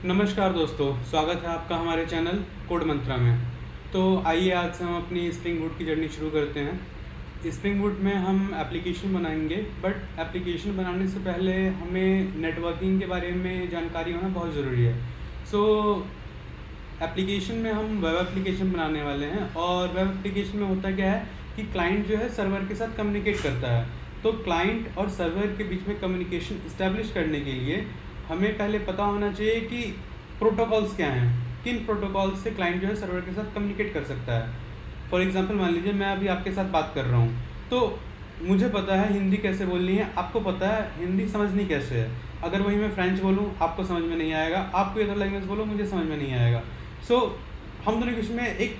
नमस्कार दोस्तों, स्वागत है आपका हमारे चैनल कोड मंत्रा में। तो आइए आज से हम अपनी स्प्रिंग बूट की जर्नी शुरू करते हैं। स्प्रिंग बूट में हम एप्लीकेशन बनाएंगे, बट एप्लीकेशन बनाने से पहले हमें नेटवर्किंग के बारे में जानकारी होना बहुत ज़रूरी है। एप्लीकेशन में हम वेब एप्लीकेशन बनाने वाले हैं, और वेब एप्लीकेशन में होता क्या है कि क्लाइंट जो है सर्वर के साथ कम्युनिकेट करता है। तो क्लाइंट और सर्वर के बीच में कम्युनिकेशन इस्टेब्लिश करने के लिए हमें पहले पता होना चाहिए कि प्रोटोकॉल्स क्या हैं, किन प्रोटोकॉल्स से क्लाइंट जो है सर्वर के साथ कम्युनिकेट कर सकता है। फॉर एग्जांपल मान लीजिए मैं अभी आपके साथ बात कर रहा हूँ, तो मुझे पता है हिंदी कैसे बोलनी है, आपको पता है हिंदी समझनी कैसे है। अगर वही मैं फ्रेंच बोलूँ आपको समझ में नहीं आएगा, आप कोई अदर लैंग्वेज बोलो मुझे समझ में नहीं आएगा। हम दोनों के बीच में एक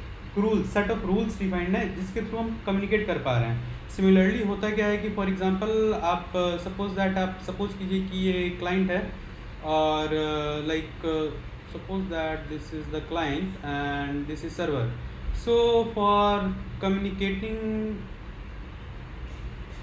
सेट ऑफ रूल्स डिफाइंड है जिसके थ्रू हम कम्युनिकेट कर पा रहे हैं। सिमिलरली होता क्या है कि फॉर एग्जांपल आप सपोज कीजिए कि ये क्लाइंट है, और suppose that this is the client and this is server. So for communicating,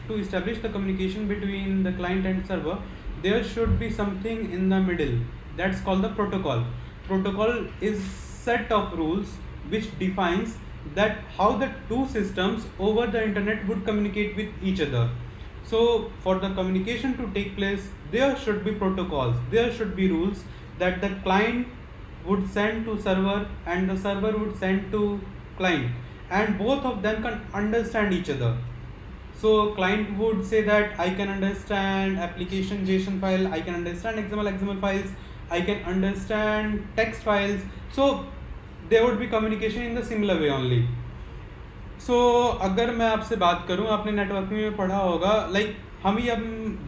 to establish the communication between the client and server, there should be something in the middle, that's called the protocol. Protocol is set of rules which defines that how the two systems over the internet would communicate with each other. So for the communication to take place, there should be protocols, there should be rules that the client would send to server and the server would send to client, and both of them can understand each other. So client would say that I can understand application JSON file, I can understand XML files, I can understand text files. So there would be communication in the similar way only. अगर मैं आपसे बात करूं, आपने networking में पढ़ा होगा, हम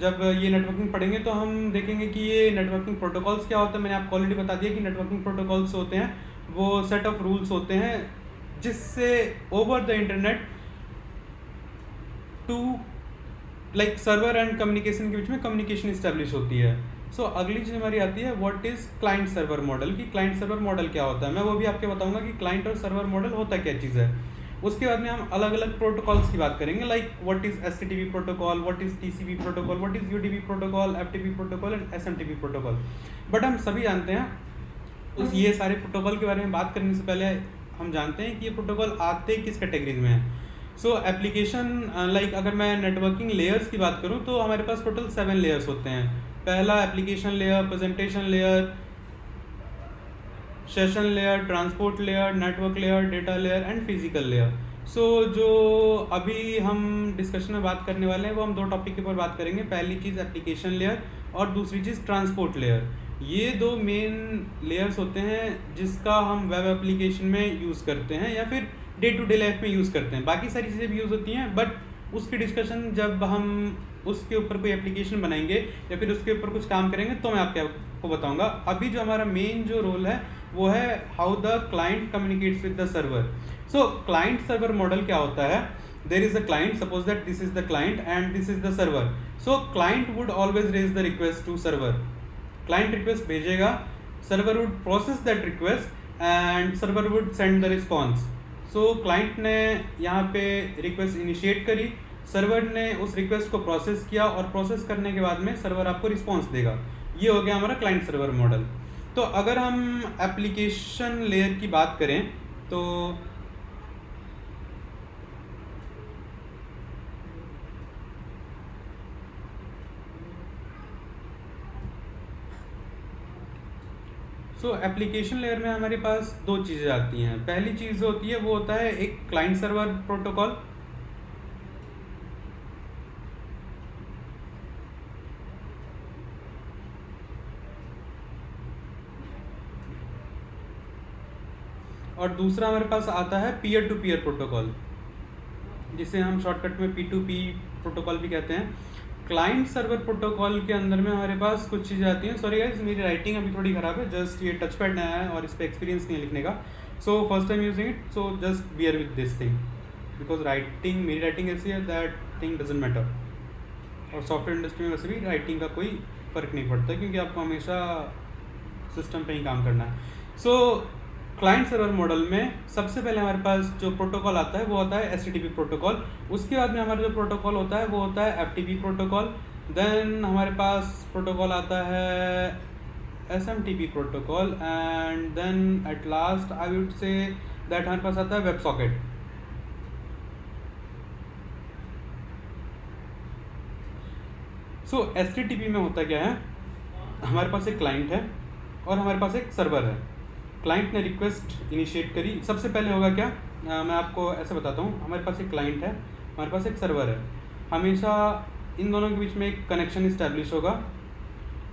जब ये नेटवर्किंग पढ़ेंगे तो हम देखेंगे कि ये नेटवर्किंग प्रोटोकॉल्स क्या होता है। मैंने आपको ऑलरेडी बता दिया कि नेटवर्किंग प्रोटोकॉल्स होते हैं वो सेट ऑफ रूल्स होते हैं जिससे over the internet to server and communication के बीच में कम्युनिकेशन इस्टेब्लिश होती है। अगली चीज़ हमारी आती है what is client server model. कि क्लाइंट सर्वर मॉडल क्या होता है, मैं वो भी आपको बताऊंगा कि क्लाइंट और सर्वर मॉडल होता क्या चीज़ है। उसके बाद में हम अलग अलग प्रोटोकॉल्स की बात करेंगे, what is HTTP protocol, what is TCP protocol, what is UDP protocol, FTP protocol and SMTP protocol. But हम सभी जानते हैं ये सारे प्रोटोकॉल के बारे में बात करने से पहले हम जानते हैं कि ये प्रोटोकॉल आते किस कैटेगरीज में है। एप्लीकेशन अगर मैं नेटवर्किंग लेयर्स की बात करूँ तो हमारे पास टोटल 7 लेयर्स होते हैं। पहला application layer, presentation layer, session layer, transport layer, network layer, data layer and physical layer. जो अभी हम डिस्कशन में बात करने वाले हैं वो हम दो टॉपिक के ऊपर बात करेंगे। पहली चीज़ एप्लीकेशन लेयर और दूसरी चीज़ ट्रांसपोर्ट लेयर। ये दो मेन लेयर्स होते हैं जिसका हम वेब एप्लीकेशन में यूज़ करते हैं या फिर डे टू डे लाइफ में यूज़ करते हैं। बाकी सारी चीज़ें भी यूज़ होती हैं, बट उसकी डिस्कशन जब हम उसके ऊपर कोई एप्लीकेशन बनाएंगे या फिर उसके ऊपर कुछ काम करेंगे तो मैं आपको बताऊंगा। अभी जो हमारा मेन जो रोल है वो है how the client communicates with the server. Client server model क्या होता है, there is a client, suppose that this is the client and this is the server. Client would always raise the request to server. Client request भेजेगा, server would process that request and server would send the response. Client ने यहाँ पे request initiate करी, server ने उस request को process किया और प्रोसेस करने के बाद में सर्वर आपको रिस्पॉन्स देगा। ये हो गया हमारा क्लाइंट सर्वर मॉडल। अगर हम एप्लीकेशन लेयर की बात करें तो एप्लीकेशन लेयर में हमारे पास दो चीज़ें आती हैं। पहली चीज़ जो होती है वो होता है एक क्लाइंट सर्वर प्रोटोकॉल, और दूसरा हमारे पास आता है पीयर टू पीयर प्रोटोकॉल, जिसे हम शॉर्टकट में P2P प्रोटोकॉल भी कहते हैं। क्लाइंट सर्वर प्रोटोकॉल के अंदर में हमारे पास कुछ चीज़ें आती हैं। सॉरी गाइस, मेरी राइटिंग अभी थोड़ी ख़राब है, जस्ट ये टच पैड नया है और इस पर एक्सपीरियंस नहीं है लिखने का। First time using it, just bear with this thing, because मेरी राइटिंग ऐसी है दैट थिंग डजंट मैटर। और सॉफ्टवेयर इंडस्ट्री में वैसे भी राइटिंग का कोई फ़र्क नहीं पड़ता क्योंकि आपको हमेशा सिस्टम पे ही काम करना है। क्लाइंट सर्वर मॉडल में सबसे पहले हमारे पास जो प्रोटोकॉल आता है वो होता है HTTP प्रोटोकॉल। उसके बाद में हमारा जो प्रोटोकॉल होता है वो होता है FTP प्रोटोकॉल। देन हमारे पास प्रोटोकॉल आता है SMTP protocol, and then at last I would say that हमारे पास आता है वेब सॉकेट। सो HTTP में होता क्या है, हमारे पास एक क्लाइंट है और हमारे पास एक सर्वर है। क्लाइंट ने रिक्वेस्ट इनिशिएट करी, सबसे पहले होगा क्या, मैं आपको ऐसे बताता हूँ। हमारे पास एक क्लाइंट है, हमारे पास एक सर्वर है। हमेशा इन दोनों के बीच में एक कनेक्शन इस्टेब्लिश होगा।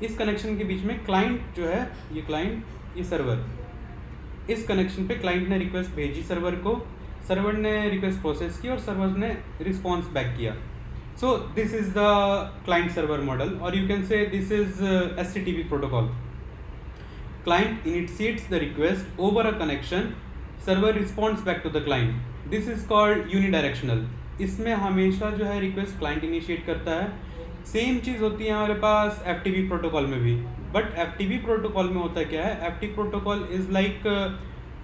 इस कनेक्शन के बीच में क्लाइंट जो है, ये क्लाइंट, ये सर्वर, इस कनेक्शन पे क्लाइंट ने रिक्वेस्ट भेजी सर्वर को, सर्वर ने रिक्वेस्ट प्रोसेस की और सर्वर ने रिस्पॉन्स बैक किया। So this is the client server model, और you can say this is HTTP protocol. Client initiates the request over a connection, server responds back to the client. This is called unidirectional. इसमें हमेशा जो है request client initiate करता है। Same चीज़ होती है हमारे पास FTP प्रोटोकॉल में भी, बट FTP प्रोटोकॉल में होता क्या है, FTP protocol is like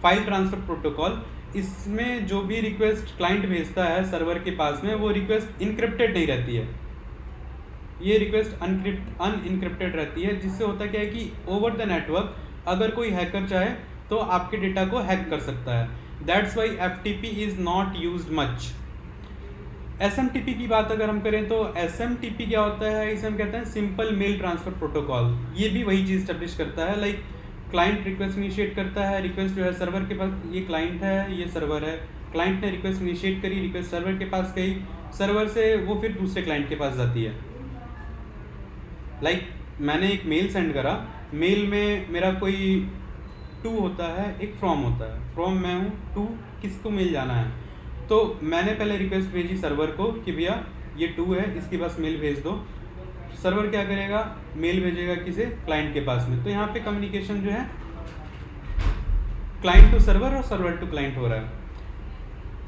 file transfer protocol. इसमें जो भी रिक्वेस्ट क्लाइंट भेजता है सर्वर के पास में, वो रिक्वेस्ट इनक्रिप्टेड नहीं रहती है, ये रिक्वेस्ट अनइनक्रिप्टेड रहती है, जिससे होता क्या है कि ओवर द नेटवर्क अगर कोई हैकर चाहे तो आपके डेटा को हैक कर सकता है। That's why FTP is not used much. SMTP की बात अगर हम करें तो SMTP क्या होता है, इसे हम कहते हैं सिंपल मेल ट्रांसफर प्रोटोकॉल। ये भी वही चीज़ स्टेब्लिश करता है, लाइक क्लाइंट रिक्वेस्ट इनिशिएट करता है, रिक्वेस्ट जो है सर्वर के पास, ये क्लाइंट है, ये सर्वर है, क्लाइंट ने रिक्वेस्ट इनिशिएट करी, रिक्वेस्ट सर्वर के पास गई, सर्वर से वो फिर दूसरे क्लाइंट के पास जाती है। लाइक मैंने एक मेल सेंड करा, मेल में मेरा कोई टू होता है, एक फ्रॉम होता है, फ्रॉम मैं हूँ, टू किसको मेल जाना है, तो मैंने पहले रिक्वेस्ट भेजी सर्वर को कि भैया ये टू है, इसके पास मेल भेज दो। सर्वर क्या करेगा, मेल भेजेगा किसे, क्लाइंट के पास में। तो यहाँ पे कम्युनिकेशन जो है क्लाइंट टू सर्वर और सर्वर टू क्लाइंट हो रहा है।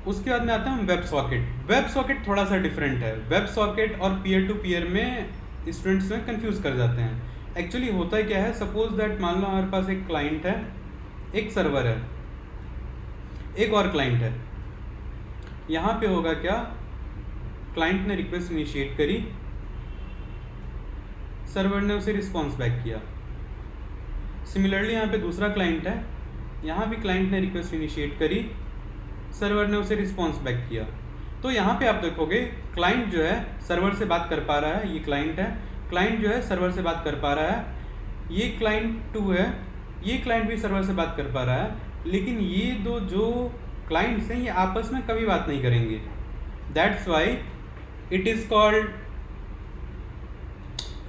उसके बाद में आता है वेब सॉकेट। वेब सॉकेट थोड़ा सा डिफरेंट है। वेब सॉकेट और पीयर टू पीयर में स्टूडेंट्स में कंफ्यूज कर जाते हैं। एक्चुअली होता क्या है, सपोज दैट मान लो हमारे पास एक क्लाइंट है, एक सर्वर है, एक और क्लाइंट है। यहाँ पे होगा क्या, क्लाइंट ने रिक्वेस्ट इनिशिएट करी, सर्वर ने उसे रिस्पॉन्स बैक किया। सिमिलरली यहाँ पे दूसरा क्लाइंट है, यहाँ भी क्लाइंट ने रिक्वेस्ट इनिशिएट करी, सर्वर ने उसे रिस्पॉन्स बैक किया। तो यहाँ पे आप देखोगे क्लाइंट जो है सर्वर से बात कर पा रहा है, ये क्लाइंट है, क्लाइंट जो है सर्वर से बात कर पा रहा है, ये क्लाइंट टू है, ये क्लाइंट भी सर्वर से बात कर पा रहा है, लेकिन ये दो जो क्लाइंट्स हैं ये आपस में कभी बात नहीं करेंगे। That's why it is called,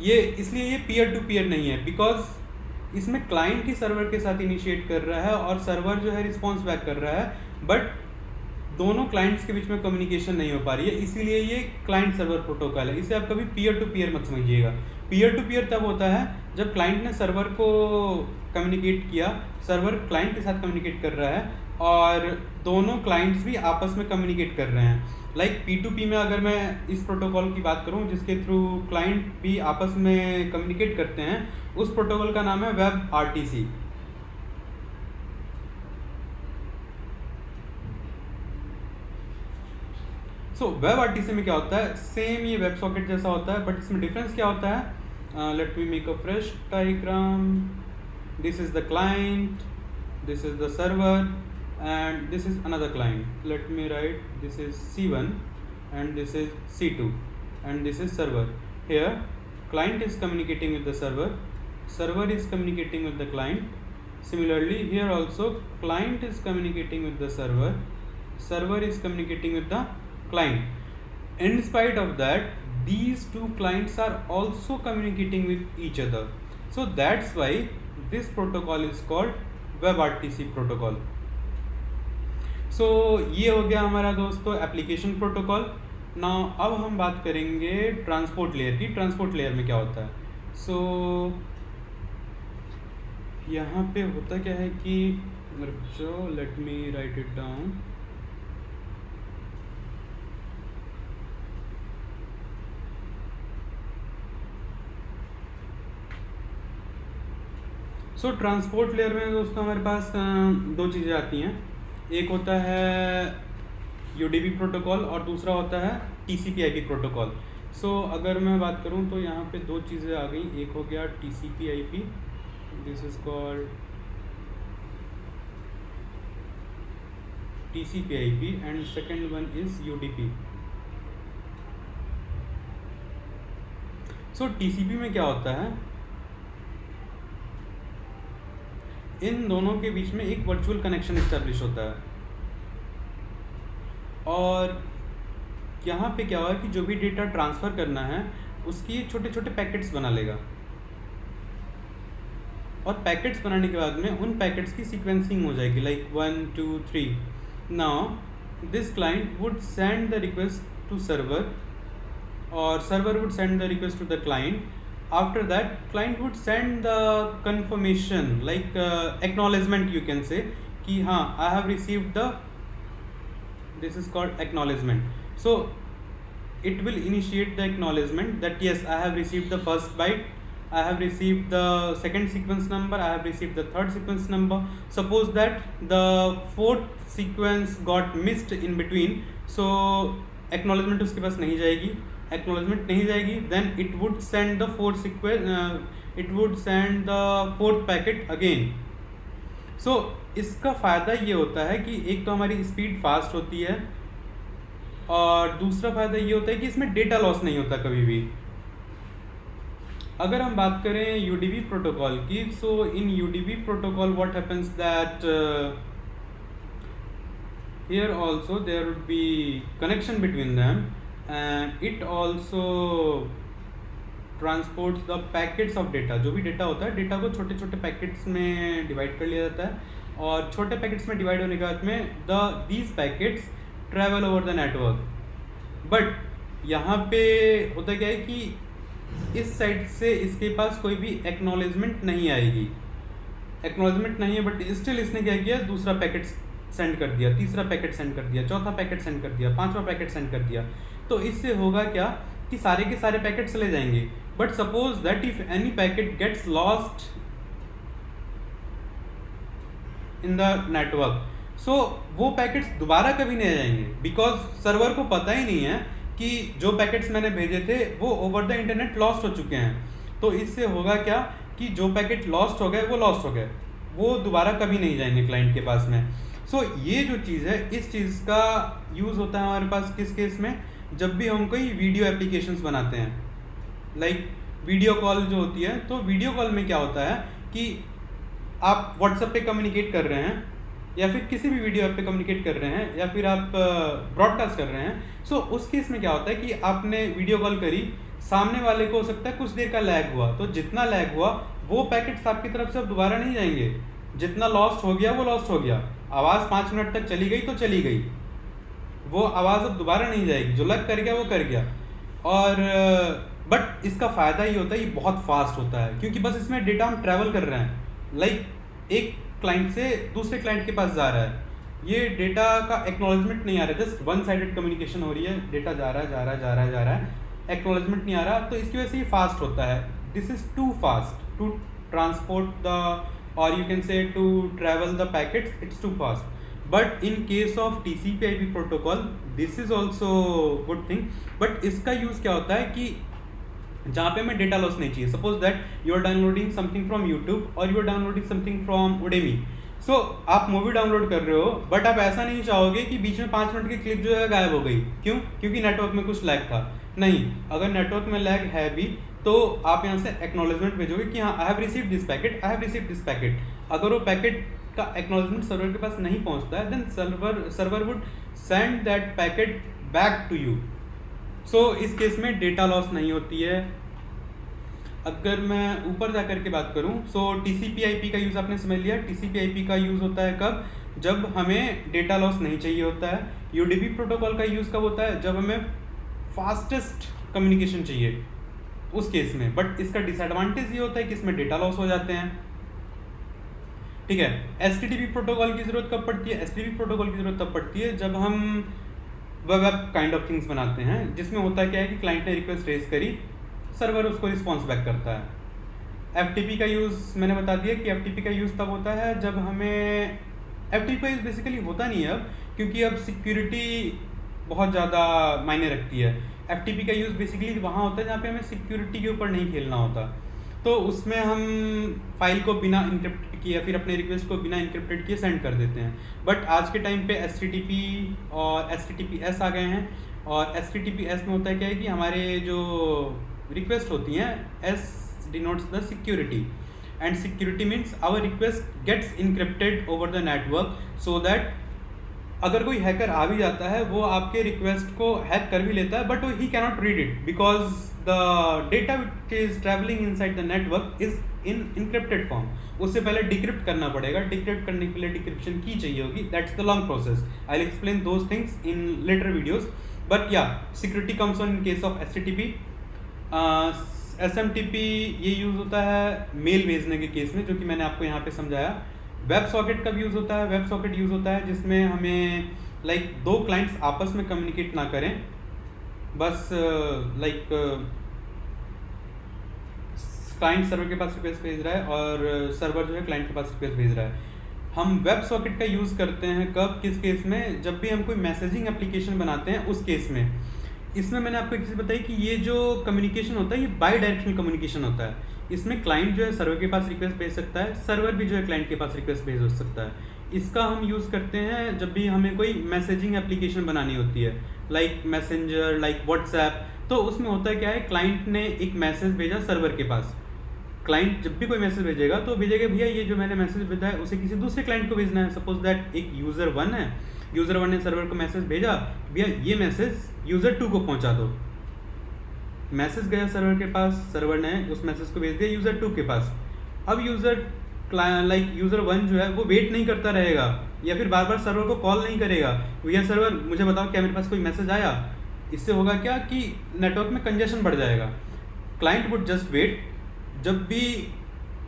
ये इसलिए ये पीयर टू पीयर नहीं है, बिकॉज इसमें क्लाइंट ही सर्वर के साथ इनिशिएट कर रहा है और सर्वर जो है रिस्पॉन्स बैक कर रहा है, बट दोनों क्लाइंट्स के बीच में कम्युनिकेशन नहीं हो पा रही है, इसीलिए ये क्लाइंट सर्वर प्रोटोकॉल है। इसे आप कभी पीयर टू पीयर मत समझिएगा। पीयर टू पीयर तब होता है जब क्लाइंट ने सर्वर को कम्युनिकेट किया, सर्वर क्लाइंट के साथ कम्युनिकेट कर रहा है और दोनों क्लाइंट्स भी आपस में कम्युनिकेट कर रहे हैं। लाइक P2P में अगर मैं इस प्रोटोकॉल की बात करूं जिसके थ्रू क्लाइंट भी आपस में कम्युनिकेट करते हैं, उस प्रोटोकॉल का नाम है web RTC। So web RTC में क्या होता है, सेम ये वेब सॉकेट जैसा होता है, बट इसमें डिफरेंस क्या होता है। Let me make a fresh diagram. This is the client, this is the server, and this is another client. Let me write, this is C1 and this is C2 and this is server. Here client is communicating with the server, server is communicating with the client. Similarly here also client is communicating with the server, server is communicating with the client. In spite of that, these two clients are also communicating with each other. So that's why this protocol is called web RTC protocol. So ये हो गया हमारा दोस्तों application protocol. Now अब हम बात करेंगे transport layer की। ट्रांसपोर्ट लेयर में क्या होता है। सो यहाँ पे होता क्या है कि let me right it down. So transport layer में दोस्तों हमारे पास दो चीज़ें आती हैं। एक होता है UDP प्रोटोकॉल और दूसरा होता है TCP/IP प्रोटोकॉल। सो अगर मैं बात करूं तो यहाँ पे दो चीज़ें आ गई, एक हो गया TCP/IP, this is called TCP/IP and second one is UDP. So TCP में क्या होता है, इन दोनों के बीच में एक वर्चुअल कनेक्शन इस्टेब्लिश होता है और यहाँ पे क्या हुआ कि जो भी डेटा ट्रांसफ़र करना है उसकी छोटे छोटे पैकेट्स बना लेगा और पैकेट्स बनाने के बाद में उन पैकेट्स की सीक्वेंसिंग हो जाएगी, like 1 2 3. Now this client would send the request to server और server would send the request to the client. After that, client would send the confirmation, like acknowledgement, you can say, कि हाँ I have received the, this is called acknowledgement. So it will initiate the acknowledgement that yes, I have received the first byte, I have received the second sequence number, I have received the third sequence number. Suppose that the fourth sequence got missed in between, so acknowledgement उसके पास नहीं जाएगी. Acknowledgement नहीं जाएगी, then it would send the fourth sequence, it would send the fourth packet again. So इसका फ़ायदा ये होता है कि एक तो हमारी स्पीड फास्ट होती है और दूसरा फ़ायदा ये होता है कि इसमें डेटा लॉस नहीं होता कभी भी. अगर हम बात करें UDP प्रोटोकॉल की, so in UDP protocol what happens that here also there would be connection between them and it also transports the packets of data. जो भी डेटा होता है, डेटा को छोटे छोटे पैकेट्स में डिवाइड कर लिया जाता है और छोटे पैकेट्स में डिवाइड होने के बाद में these packets travel over the network. But यहाँ पे होता क्या है कि इस साइड से इसके पास कोई भी एक्नॉलेजमेंट नहीं आएगी. एक्नॉलेजमेंट नहीं है बट स्टिल इसने क्या किया, दूसरा पैकेट सेंड कर दिया, तीसरा पैकेट सेंड कर दिया, चौथा पैकेट सेंड कर दिया, पांचवा पैकेट सेंड कर दिया. तो इससे होगा क्या कि सारे के सारे पैकेट चले जाएंगे. But suppose that if any packet gets lost in the network, so वो पैकेट्स दोबारा कभी नहीं आ जाएंगे बिकॉज सर्वर को पता ही नहीं है कि जो पैकेट्स मैंने भेजे थे वो ओवर द इंटरनेट लॉस्ट हो चुके हैं. तो इससे होगा क्या कि जो पैकेट लॉस्ट हो गए वो लॉस्ट हो गए, वो दोबारा कभी नहीं जाएंगे क्लाइंट के पास में. सो ये जो चीज़ है, इस चीज़ का यूज़ होता है हमारे पास किस केस में, जब भी हम कोई वीडियो एप्लीकेशंस बनाते हैं, लाइक वीडियो कॉल जो होती है. तो वीडियो कॉल में क्या होता है कि आप व्हाट्सएप पे कम्युनिकेट कर रहे हैं या फिर किसी भी वीडियो ऐप पे कम्युनिकेट कर रहे हैं या फिर आप ब्रॉडकास्ट कर रहे हैं. सो उस केस में क्या होता है कि आपने वीडियो कॉल करी, सामने वाले को हो सकता है कुछ देर का लैग हुआ, तो जितना लैग हुआ वो पैकेट्स आपकी तरफ से अब दोबारा नहीं जाएंगे. जितना लॉस्ट हो गया वो लॉस्ट हो गया. आवाज़ 5 मिनट तक चली गई तो चली गई, वो आवाज़ अब दोबारा नहीं जाएगी. जो लग कर गया वो कर गया. और बट इसका फ़ायदा ये होता है, ये बहुत फास्ट होता है क्योंकि बस इसमें डेटा हम ट्रैवल कर रहे हैं, लाइक एक क्लाइंट से दूसरे क्लाइंट के पास जा रहा है. ये डेटा का एक्नॉलेजमेंट नहीं आ रहा है, जस्ट वन साइडेड कम्युनिकेशन हो रही है, डेटा जा रहा है जा रहा है जा रहा है जा रहा है, एक्नॉलेजमेंट नहीं आ रहा. तो इसकी वजह से ये फास्ट होता है. This is too fast to transport the, or you can say to travel the packets, it's too fast. But in case of TCP/IP protocol, this is also good thing. But इसका use क्या होता है कि जहाँ पे हमें data loss नहीं चाहिए. Suppose that you are downloading something from YouTube और you are downloading something from Udemy. So आप मूवी डाउनलोड कर रहे हो बट आप ऐसा नहीं चाहोगे कि बीच में 5 मिनट की क्लिप जो है गायब हो गई. क्यों? क्योंकि नेटवर्क में कुछ लैग था. नहीं, अगर नेटवर्क में लैग है भी तो आप यहाँ से एक्नॉलेजमेंट भेजोगे कि हाँ I have received this packet, I have received this packet. अगर वो पैकेट का एक्नॉलेजमेंट सर्वर के पास नहीं पहुँचता है, then server would send that packet back to you. So इस केस में डेटा लॉस नहीं होती है. अगर मैं ऊपर जा कर के बात करूँ, सो TCP/IP का यूज़ आपने समझ लिया. TCP/IP का यूज़ होता है कब? जब हमें डेटा लॉस नहीं चाहिए होता है. UDP प्रोटोकॉल का यूज़ कब होता है? जब हमें फास्टेस्ट कम्युनिकेशन चाहिए, उस केस में. बट इसका डिसएडवांटेज ये होता है कि इसमें डेटा लॉस हो जाते हैं. ठीक है. HTTP प्रोटोकॉल की ज़रूरत कब पड़ती है? HTTP प्रोटोकॉल की ज़रूरत तब पड़ती है जब हम वेब काइंड ऑफ थिंग्स बनाते हैं, जिसमें होता क्या है कि क्लाइंट ने रिक्वेस्ट रेज करी, सर्वर उसको रिस्पॉन्स बैक करता है. FTP का यूज़ मैंने बता दिया कि FTP का यूज़ तब होता है जब हमें, FTP का यूज़ बेसिकली होता नहीं है अब, क्योंकि अब सिक्योरिटी बहुत ज़्यादा मायने रखती है. FTP का यूज़ बेसिकली वहाँ होता है जहाँ पे हमें सिक्योरिटी के ऊपर नहीं खेलना होता. तो उसमें हम फाइल को बिना इनक्रिप्टेड किए या फिर अपने रिक्वेस्ट को बिना इनक्रिप्टेड किए सेंड कर देते हैं। बट आज के टाइम पे HTTP और HTTPS आ गए हैं, और HTTPS में होता है क्या है कि हमारे जो रिक्वेस्ट होती हैं, S denotes the security, and security means our request gets encrypted over the network so that अगर कोई हैकर आ भी जाता है वो आपके रिक्वेस्ट को हैक कर भी लेता है, but he cannot read it because the data which is travelling inside the network is in encrypted form. उससे पहले डिक्रिप्ट करना पड़ेगा, डिक्रिप्ट करने के लिए डिक्रिप्शन की चाहिए होगी, that's the long process. I will explain those things in later videos, but yeah security comes on in case of HTTP। SMTP ये यूज़ होता है मेल भेजने के केस में, जो कि मैंने आपको यहाँ पे समझाया। वेब सॉकेट का भी यूज़ होता है। वेब सॉकेट यूज़ होता है जिसमें हमें दो क्लाइंट्स आपस में कम्युनिकेट ना करें, बस क्लाइंट सर्वर के पास रिक्वेस्ट भेज रहा है और सर्वर जो है क्लाइंट के पास रिक्वेस्ट भेज रहा है। हम वेब सॉकेट का यूज़ करते हैं कब, किस केस में? जब भी हम कोई मैसेजिंग एप्लीकेशन बनाते हैं उस केस में। इसमें मैंने आपको एक चीज़ बताई कि ये जो कम्युनिकेशन होता है ये बाई डायरेक्शनल कम्युनिकेशन होता है। इसमें क्लाइंट जो है सर्वर के पास रिक्वेस्ट भेज सकता है, सर्वर भी जो है क्लाइंट के पास रिक्वेस्ट भेज सकता है। इसका हम यूज़ करते हैं जब भी हमें कोई मैसेजिंग एप्लीकेशन बनानी होती है, लाइक मैसेंजर, लाइक व्हाट्सएप। तो उसमें होता है क्या है, क्लाइंट ने एक मैसेज भेजा सर्वर के पास। क्लाइंट जब भी कोई मैसेज भेजेगा तो भेजेगा भैया ये जो मैंने मैसेज भेजा है उसे किसी दूसरे क्लाइंट को भेजना है। सपोज दैट एक यूज़र 1 है, यूज़र 1 ने सर्वर को मैसेज भेजा, भैया ये मैसेज यूज़र 2 को पहुंचा दो। मैसेज गया सर्वर के पास, सर्वर ने उस मैसेज को भेज दिया यूज़र 2 के पास। अब यूज़र 1 जो है वो वेट नहीं करता रहेगा या फिर बार बार सर्वर को कॉल नहीं करेगा, भैया सर्वर मुझे बताओ क्या मेरे पास कोई मैसेज आया। इससे होगा क्या कि नेटवर्क में कंजेशन बढ़ जाएगा। क्लाइंट वुड जस्ट वेट, जब भी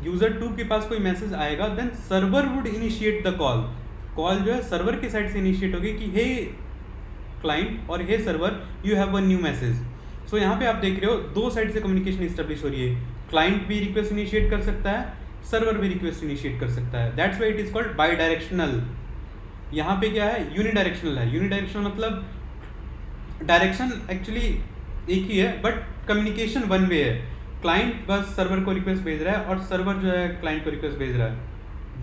यूज़र 2 के पास कोई मैसेज आएगा then server would initiate the call. Call जो है सर्वर के साइड से इनिशिएट होगी कि हे क्लाइंट और hey server you have one new message. So यहाँ पे आप देख रहे हो दो साइड से कम्युनिकेशन इस्टेब्लिश हो रही है। क्लाइंट भी रिक्वेस्ट इनिशिएट कर सकता है, सर्वर भी रिक्वेस्ट इनिशिएट कर सकता है। That's why it is called by directional. यहाँ पे क्या है, यूनिडायरेक्शनल है। यूनिडायरेक्शनल मतलब डायरेक्शन एक्चुअली एक ही है बट कम्युनिकेशन वन वे है। क्लाइंट बस सर्वर को रिक्वेस्ट भेज रहा है और सर्वर जो है क्लाइंट को रिक्वेस्ट भेज रहा है।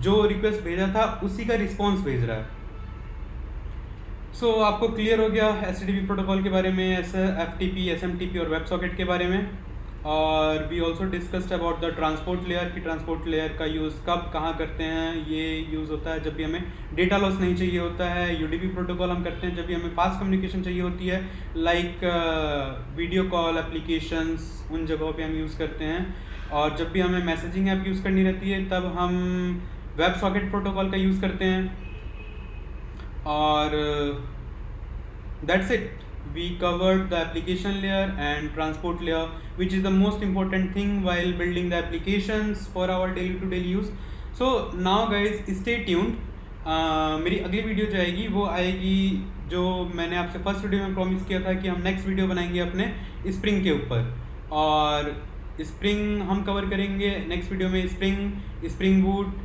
जो रिक्वेस्ट भेजा था उसी का रिस्पॉन्स भेज रहा है। सो आपको क्लियर हो गया HTTP प्रोटोकॉल के बारे में, FTP, SMTP और वेब सॉकेट के बारे में। और we also discussed about the transport layer कि ट्रांसपोर्ट लेयर का यूज़ कब कहाँ करते हैं। ये यूज़ होता है जब भी हमें डेटा लॉस नहीं चाहिए होता है। UDP प्रोटोकॉल हम करते हैं जब भी हमें फास्ट कम्युनिकेशन चाहिए होती है, लाइक वीडियो कॉल एप्लीकेशंस, उन जगहों पे हम यूज़ करते हैं। और जब भी हमें मैसेजिंग ऐप यूज़ करनी रहती है तब हम वेब सॉकेट प्रोटोकॉल का यूज़ करते हैं। और that's it, we covered the application layer and transport layer, which is the most important thing while building the applications for our daily to daily use. So now guys stay tuned. मेरी अगली video जो आएगी वो आएगी, जो मैंने आपसे first video में प्रॉमिस किया था कि हम नेक्स्ट वीडियो बनाएंगे अपने स्प्रिंग के ऊपर। और स्प्रिंग हम कवर करेंगे नेक्स्ट वीडियो में, स्प्रिंग बूट।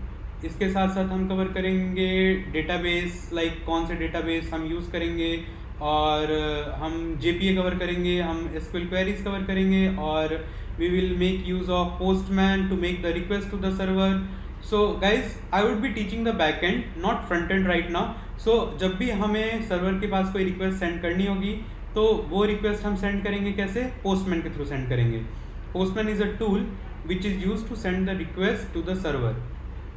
इसके साथ साथ हम कवर करेंगे डेटाबेस, लाइक कौन से डेटाबेस हम यूज़ करेंगे, और हम JPA कवर करेंगे, हम SQL क्वेरीज कवर करेंगे, और we will make use of Postman to make the request to the server. So guys I would be teaching the back end not front end right now. So जब भी हमें server के पास कोई request send करनी होगी तो वो request हम सेंड करेंगे कैसे, पोस्टमैन के थ्रू सेंड करेंगे। Postman is a tool which is use to send the request to the server.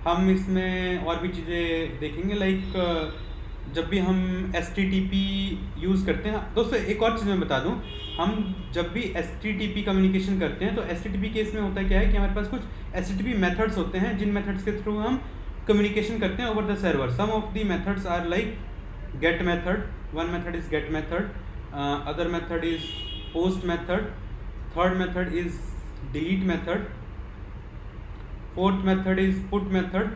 हम इसमें और भी चीज़ें देखेंगे, लाइक जब भी हम HTTP यूज़ करते हैं। दोस्तों एक और चीज़ मैं बता दूं, हम जब भी HTTP कम्युनिकेशन करते हैं तो HTTP केस में होता क्या है कि हमारे पास कुछ HTTP मेथड्स होते हैं जिन मेथड्स के थ्रू हम कम्युनिकेशन करते हैं over the server. Some of the methods are like get method, one method is get method, other method is post method, third method is delete method, fourth method is put method.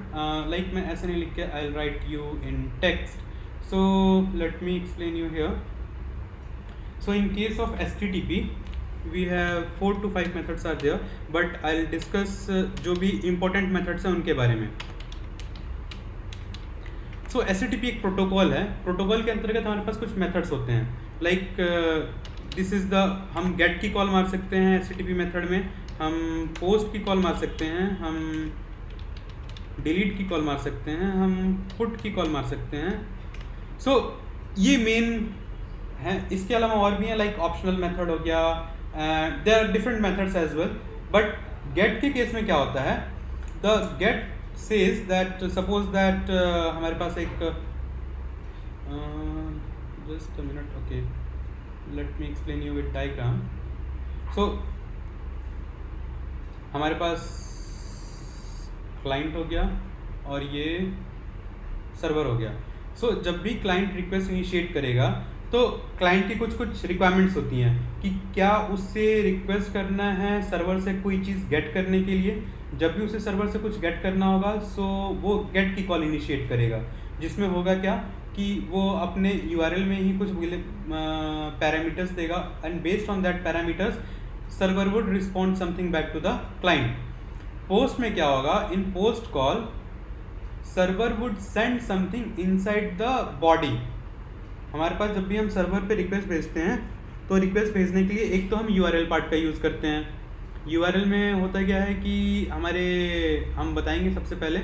Like मैं ऐसे नहीं लिख के I will write you in text, so let me explain you here. So in case of HTTP we have 4 to 5 methods are there, but I will discuss जो भी important methods हैं उनके बारे में। सो HTTP एक protocol है। Protocol के अंतर्गत हमारे पास कुछ मेथड्स होते हैं, लाइक दिस इज़ द, हम गेट की कॉल मार सकते हैं HTTP मेथड में, हम पोस्ट की कॉल मार सकते हैं, हम डिलीट की कॉल मार सकते हैं, हम पुट की कॉल मार सकते हैं। सो ये मेन है। इसके अलावा और भी हैं, लाइक ऑप्शनल मेथड हो गया, there are different methods as well. But get के केस में क्या होता है, the get says that, suppose that हमारे पास एक just a minute, okay, let me explain you with diagram. So हमारे पास क्लाइंट हो गया और ये सर्वर हो गया। सो जब भी क्लाइंट रिक्वेस्ट इनिशिएट करेगा तो क्लाइंट की कुछ रिक्वायरमेंट्स होती हैं कि क्या उससे रिक्वेस्ट करना है सर्वर से कोई चीज़ गेट करने के लिए। जब भी उसे सर्वर से कुछ गेट करना होगा सो वो गेट की कॉल इनिशिएट करेगा, जिसमें होगा क्या कि वो अपने URL में ही कुछ पैरामीटर्स देगा and based on that parameters server would respond something back to the client. Post में क्या होगा, in post call server would send something inside the body. हमारे पास जब भी हम सर्वर पे रिक्वेस्ट भेजते हैं तो रिक्वेस्ट भेजने के लिए एक तो हम URL पार्ट का यूज़ करते हैं। URL में होता क्या है कि हम बताएंगे सबसे पहले,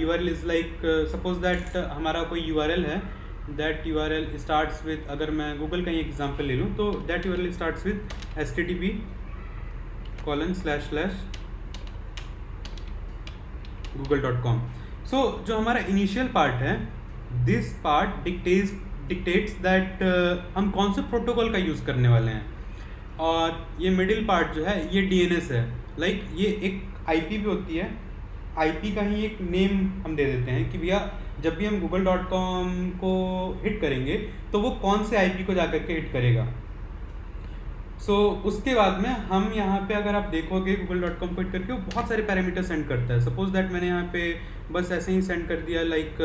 URL is like, suppose that हमारा कोई URL है, दैट URL स्टार्ट्स विद, अगर मैं गूगल का ही एग्जांपल ले लूँ तो that URL starts with http://google.com। सो जो हमारा इनिशियल पार्ट है, दिस पार्ट डिक्टेट्स दैट हम कौन से प्रोटोकॉल का यूज़ करने वाले हैं, और ये मिडिल पार्ट जो है ये DNS है। लाइक ये एक IP भी होती है, IP का ही एक नेम हम दे देते हैं कि भैया जब भी हम google.com को हिट करेंगे तो वो कौन से IP को जाकर के हिट करेगा। सो उसके बाद में हम यहाँ पे अगर आप देखोगे google.com को हिट करके वो बहुत सारे पैरामीटर सेंड करता है। सपोज दैट मैंने यहाँ पे बस ऐसे ही सेंड कर दिया लाइक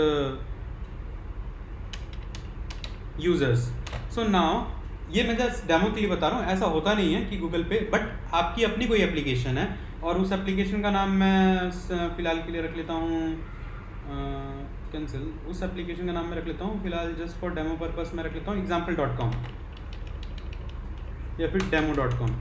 यूजर्स। सो नाउ ये मैं जस्ट डेमो के लिए बता रहा हूँ, ऐसा होता नहीं है कि गूगल पे, बट आपकी अपनी कोई एप्लीकेशन है और उस एप्लीकेशन का नाम मैं फ़िलहाल के लिए रख लेता हूँ कैंसिल, उस एप्लीकेशन का नाम मैं रख लेता हूँ फ़िलहाल जस्ट फॉर डेमो पर्पस मैं रख लेता हूँ example.com या फिर demo.com।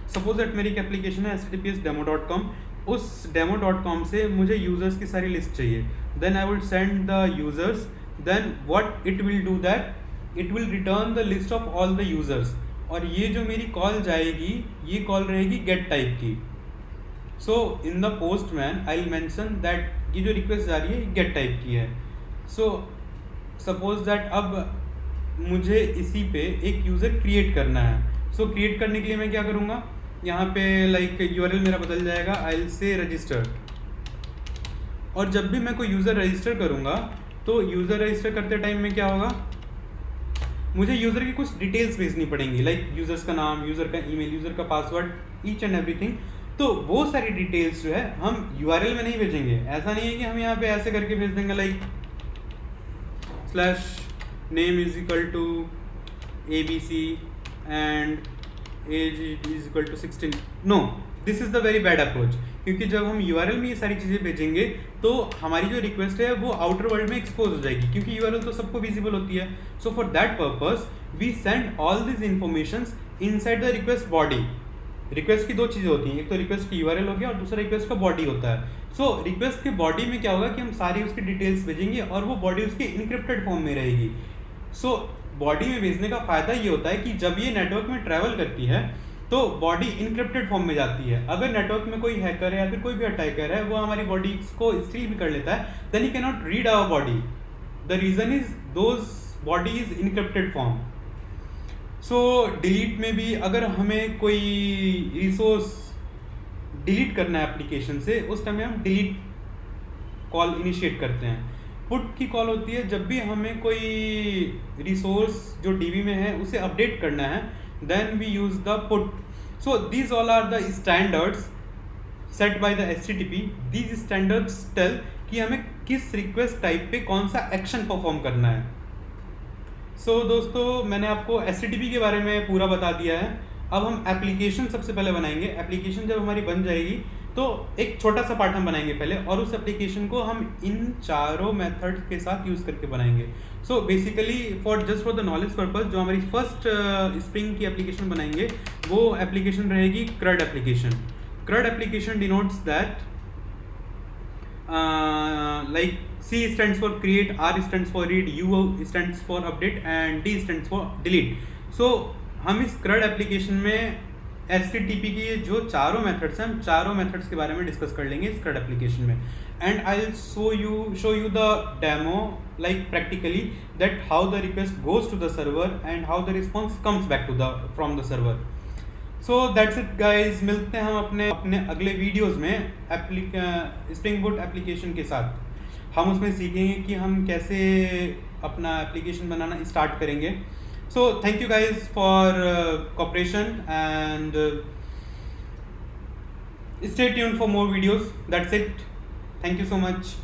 सपोज दैट मेरी एक एप्लीकेशन है https://demo.com। उस demo.com से मुझे यूज़र्स की सारी लिस्ट चाहिए, then I will send the users, then what it will do that it will return the list of all the users. और ये जो मेरी कॉल जाएगी ये कॉल रहेगी गेट टाइप की। So in the Postman I will mention that ये जो रिक्वेस्ट जा रही है गेट टाइप की है। सो सपोज दैट अब मुझे इसी पे एक यूज़र क्रिएट करना है। सो क्रिएट करने के लिए मैं क्या करूँगा, यहाँ पे लाइक URL मेरा बदल जाएगा, आई विल से रजिस्टर। और जब भी मैं कोई यूज़र रजिस्टर करूँगा तो यूज़र रजिस्टर करते टाइम में क्या होगा, मुझे यूज़र की कुछ डिटेल्स भेजनी पड़ेंगी, लाइक यूज़र्स का नाम, यूज़र का ईमेल, यूज़र का पासवर्ड, ईच एंड एवरीथिंग। तो वो सारी डिटेल्स जो है हम URL में नहीं भेजेंगे। ऐसा नहीं है कि हम यहाँ पे ऐसे करके भेज देंगे like /name is equal to ABC and age is equal to 16। No, this is the very bad approach। क्योंकि जब हम URL में ये सारी चीज़ें भेजेंगे तो हमारी जो रिक्वेस्ट है वो आउटर वर्ल्ड में एक्सपोज हो जाएगी, क्योंकि URL तो सबको विजिबल होती है। So for that purpose we send all this informations inside the request body. Request की दो चीज़ें होती हैं, एक तो रिक्वेस्ट की URL हो गया और दूसरा रिक्वेस्ट का बॉडी होता है। सो रिक्वेस्ट के बॉडी में क्या होगा कि हम सारी उसकी डिटेल्स भेजेंगे और वो बॉडी उसके इनक्रिप्टेड फॉर्म में रहेगी। सो बॉडी में भेजने का फ़ायदा ये होता है कि जब ये नेटवर्क में ट्रैवल करती है तो बॉडी इनक्रिप्टेड फॉर्म में जाती है। अगर नेटवर्क में कोई हैकर है या फिर कोई भी अटैकर है वो हमारी बॉडी को स्टील भी कर लेता है, then he can not read our body. The reason is those body is encrypted form. So delete में भी अगर हमें कोई रिसोर्स डिलीट करना है एप्लीकेशन से, उस टाइम में हम डिलीट कॉल इनिशिएट करते हैं। पुट की कॉल होती है जब भी हमें कोई रिसोर्स जो DB में है उसे अपडेट करना है, then we use the put. So these all are the standards set by the HTTP। These standards tell कि हमें किस रिक्वेस्ट टाइप पे कौन सा एक्शन परफॉर्म करना है। सो दोस्तों मैंने आपको HTTP के बारे में पूरा बता दिया है। अब हम एप्लीकेशन सबसे पहले बनाएंगे। एप्लीकेशन जब हमारी बन जाएगी तो एक छोटा सा पार्ट हम बनाएंगे पहले, और उस एप्लीकेशन को हम इन चारों मेथड के साथ यूज़ करके बनाएंगे। So basically just for the knowledge purpose, जो हमारी फर्स्ट स्प्रिंग की एप्लीकेशन बनाएंगे वो एप्लीकेशन रहेगी CRUD application. CRUD application denotes that like C stands for create, R stands for read, U stands for update and D stands for delete। So हम इस CRUD application में HTTP की जो चारों मेथड्स हैं, हम चारों मेथड्स के बारे में डिस्कस कर लेंगे इस CRUD एप्लीकेशन में। And I will show you the demo like practically that how the request goes to the server and how the response comes back to from the server। So that's it guys, मिलते हैं हम अपने अगले videos में spring boot application के साथ। हम उसमें सीखेंगे कि हम कैसे अपना एप्लीकेशन बनाना स्टार्ट करेंगे। So thank you guys for cooperation and stay tuned for more videos. That's it, thank you so much.